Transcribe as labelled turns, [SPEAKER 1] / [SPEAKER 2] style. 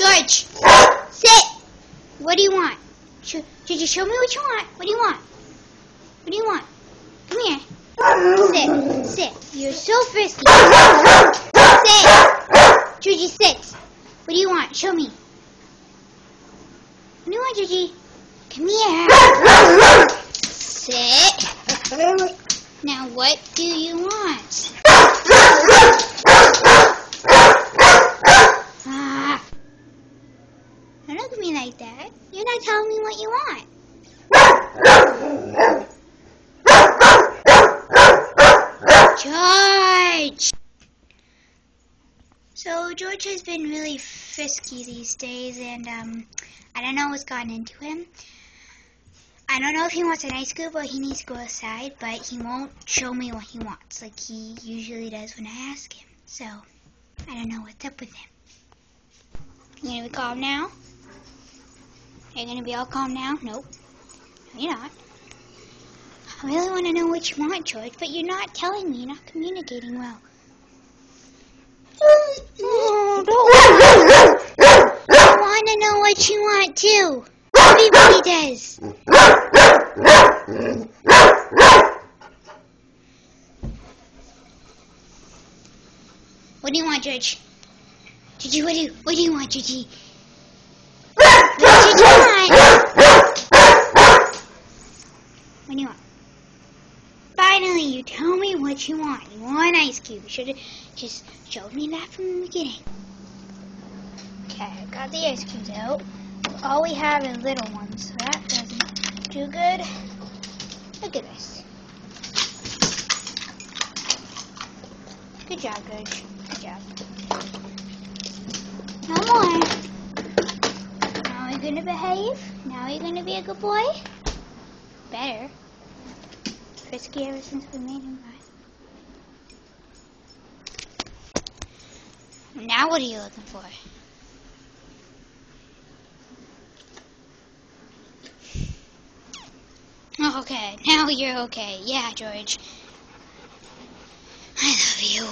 [SPEAKER 1] George, sit. What do you want? Georgie, show me what you want. What do you want? What do you want? Come here. Sit. You're so frisky. Sit. Georgie, sit. What do you want? Show me. What do you want, Georgie? Come here. Sit. Now, what do you want? Don't look at me like that. You're not telling me what you want. George! So George has been really frisky these days, and I don't know what's gotten into him. I don't know if he wants an ice scoop or he needs to go outside, but he won't show me what he wants like he usually does when I ask him. So, I don't know what's up with him. You gonna be calm now? Are you gonna be all calm now? Nope. No, you're not. I really want to know what you want, George, but you're not telling me. You're not communicating well. Oh, I want to know what you want, too. Everybody does. What do you want, George? Georgie, what do you want, Georgie? What do you want? What do you want? Finally, you tell me what you want. You want ice cube. You should have just showed me that from the beginning. Okay, I got the ice cubes out. All we have is little ones, so that doesn't do good. Look at this. Good job, George. Good job. No more. Now you're gonna behave. Now you're gonna be a good boy. Better. Frisky ever since we made him, right? Now what are you looking for? Okay, now you're okay. Yeah, George. I love you.